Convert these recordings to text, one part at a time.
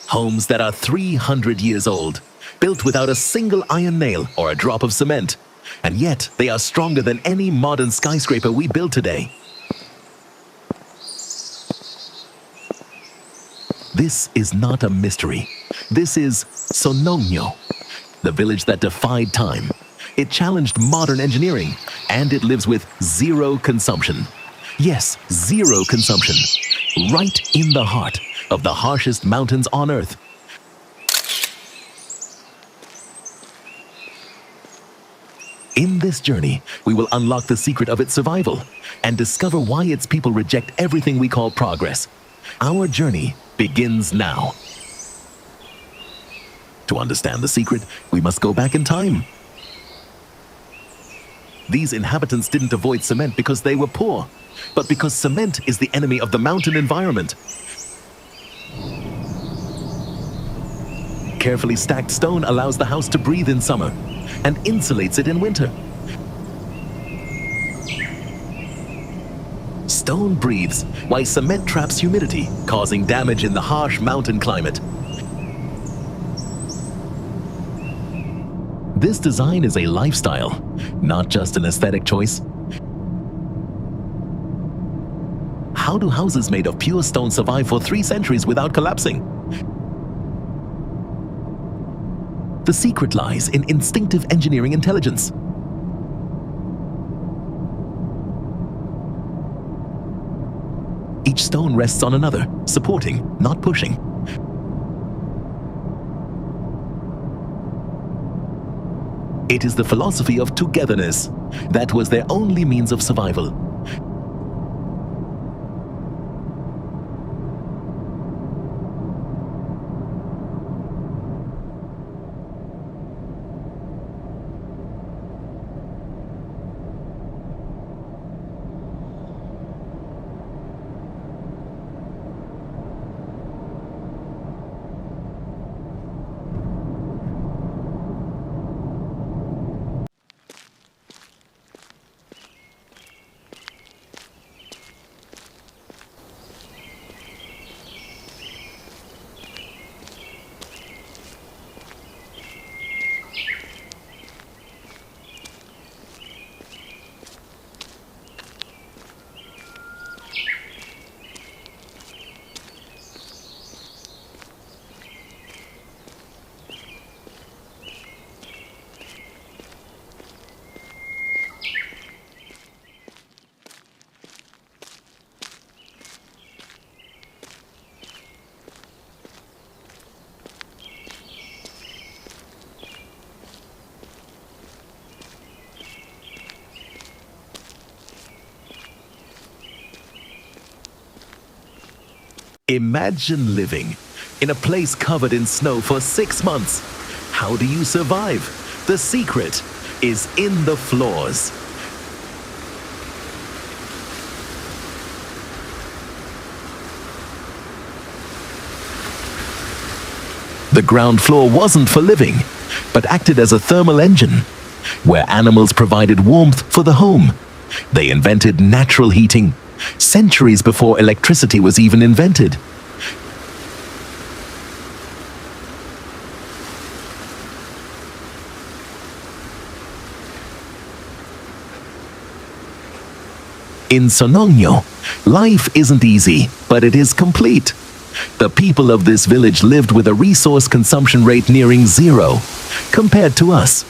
Homes that are 300 years old, built without a single iron nail or a drop of cement. And yet, they are stronger than any modern skyscraper we build today. This is not a mystery. This is Sonogno, the village that defied time. It challenged modern engineering, and it lives with zero consumption. Yes, zero consumption. Right in the heart of the harshest mountains on Earth. In this journey, we will unlock the secret of its survival and discover why its people reject everything we call progress. Our journey begins now. To understand the secret, we must go back in time. These inhabitants didn't avoid cement because they were poor, but because cement is the enemy of the mountain environment. Carefully stacked stone allows the house to breathe in summer and insulates it in winter. Stone breathes, while cement traps humidity, causing damage in the harsh mountain climate. This design is a lifestyle, not just an aesthetic choice. How do houses made of pure stone survive for 3 centuries without collapsing? The secret lies in instinctive engineering intelligence. Each stone rests on another, supporting, not pushing. It is the philosophy of togetherness. That was their only means of survival. Imagine living in a place covered in snow for 6 months. How do you survive? The secret is in the floors. The ground floor wasn't for living, but acted as a thermal engine, where animals provided warmth for the home. They invented natural heating centuries before electricity was even invented. In Sonogno, life isn't easy, but it is complete. The people of this village lived with a resource consumption rate nearing zero, compared to us.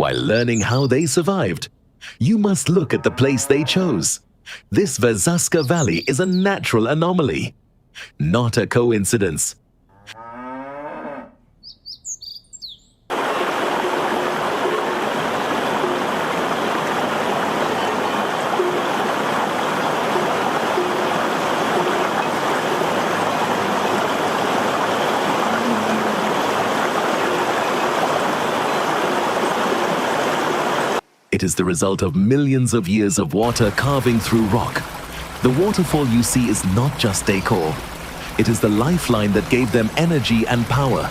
while learning how they survived. You must look at the place they chose. This Verzasca Valley is a natural anomaly, not a coincidence. It is the result of millions of years of water carving through rock. The waterfall you see is not just decor. It is the lifeline that gave them energy and power.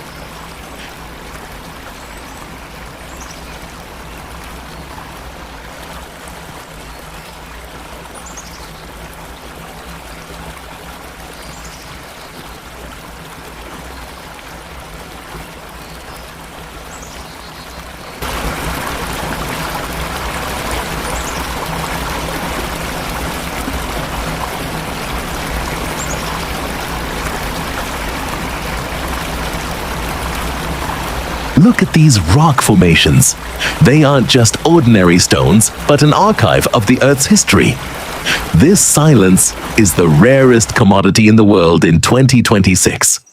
Look at these rock formations. They aren't just ordinary stones, but an archive of the Earth's history. This silence is the rarest commodity in the world in 2026.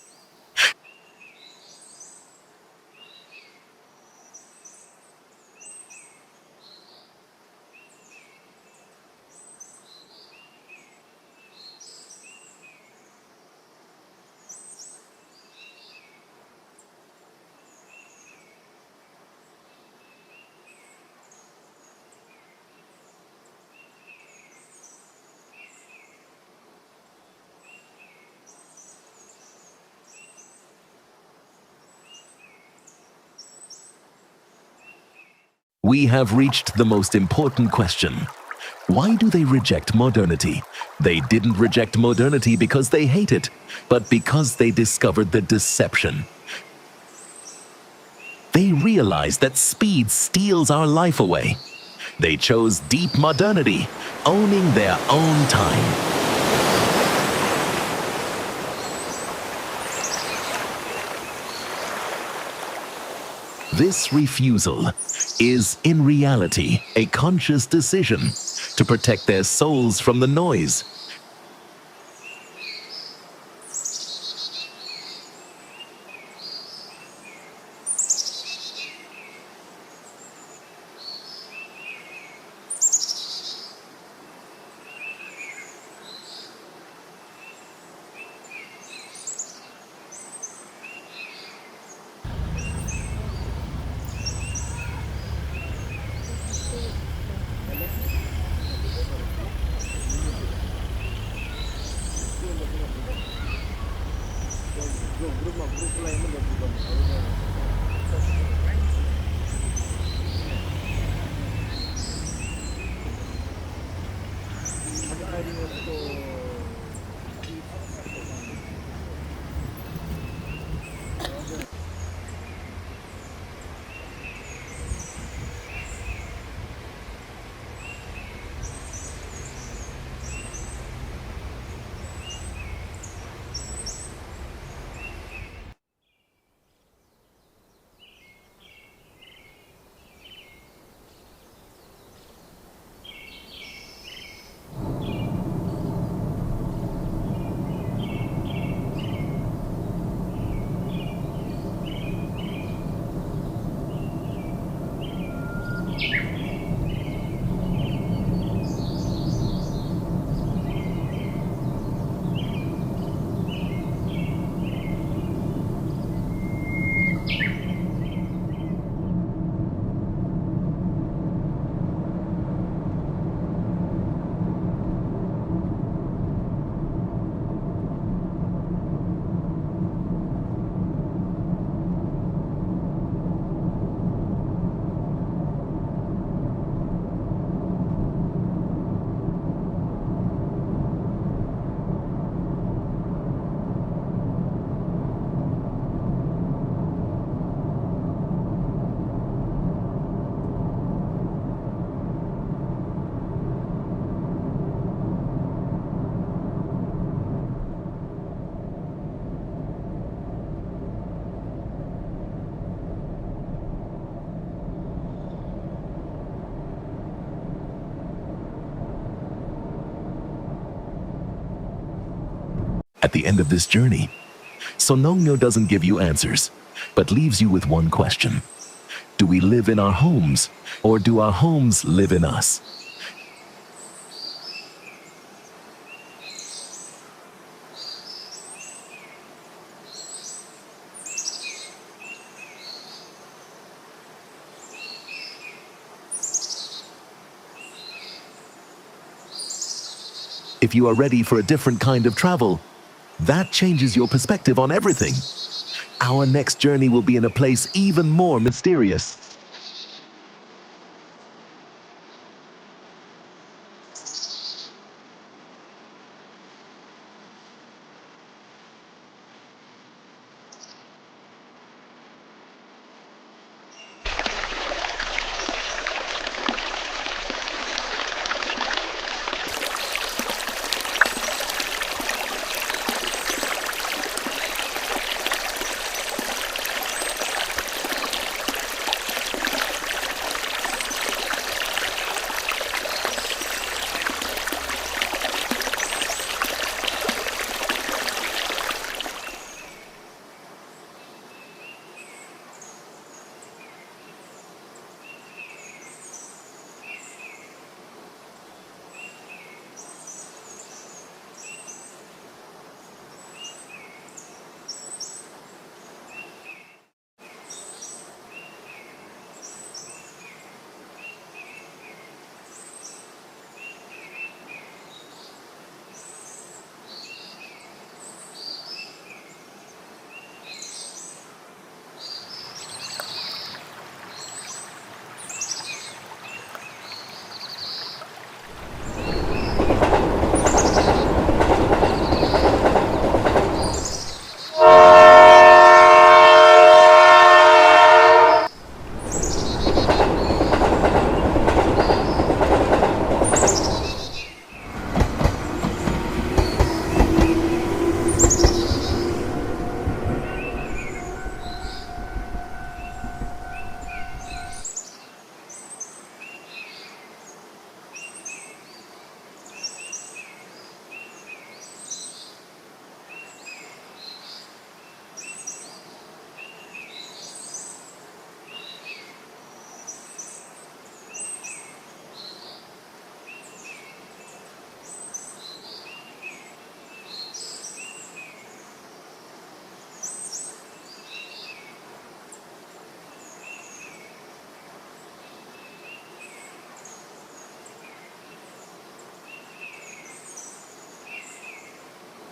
We have reached the most important question. Why do they reject modernity? They didn't reject modernity because they hate it, but because they discovered the deception. They realized that speed steals our life away. They chose deep modernity, owning their own time. This refusal is, in reality, a conscious decision to protect their souls from the noise. at the end of this journey? Sonogno doesn't give you answers, but leaves you with one question. Do we live in our homes, or do our homes live in us? If you are ready for a different kind of travel, that changes your perspective on everything. Our next journey will be in a place even more mysterious.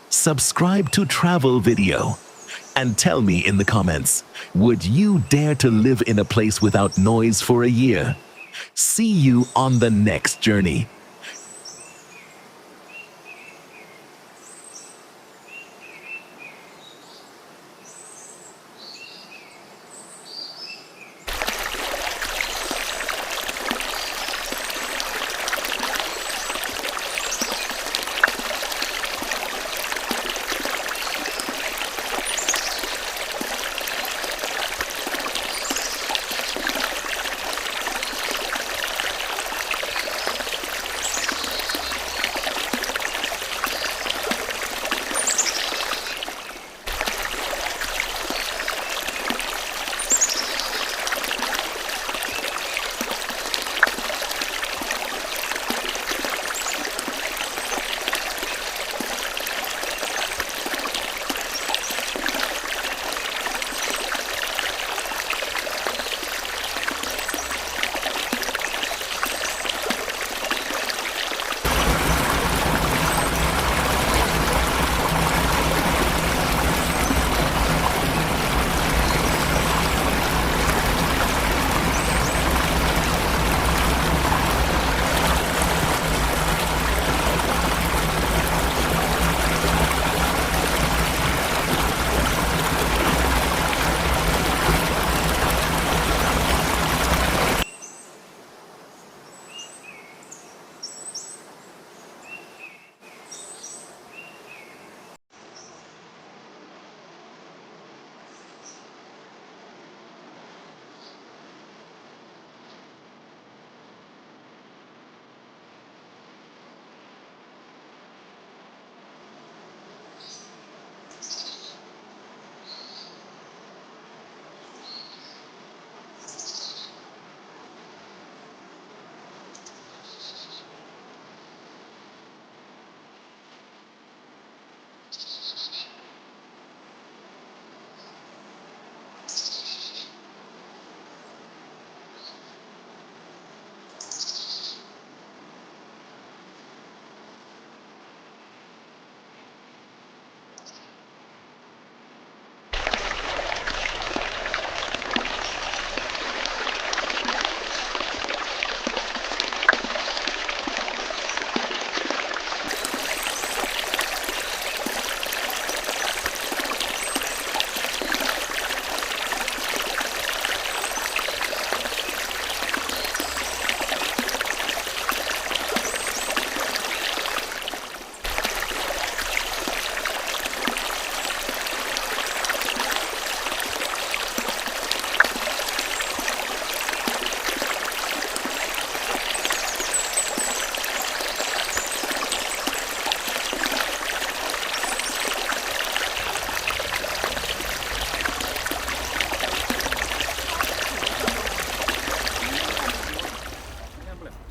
Subscribe to Travel Video and tell me in the comments, would you dare to live in a place without noise for a year? See you on the next journey.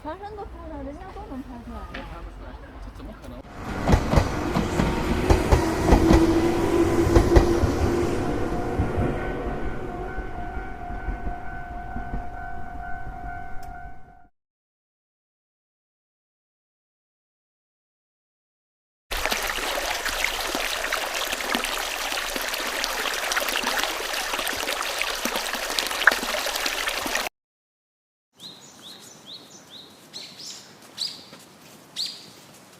全身都拍出来，人家都能拍出来。这怎么可能？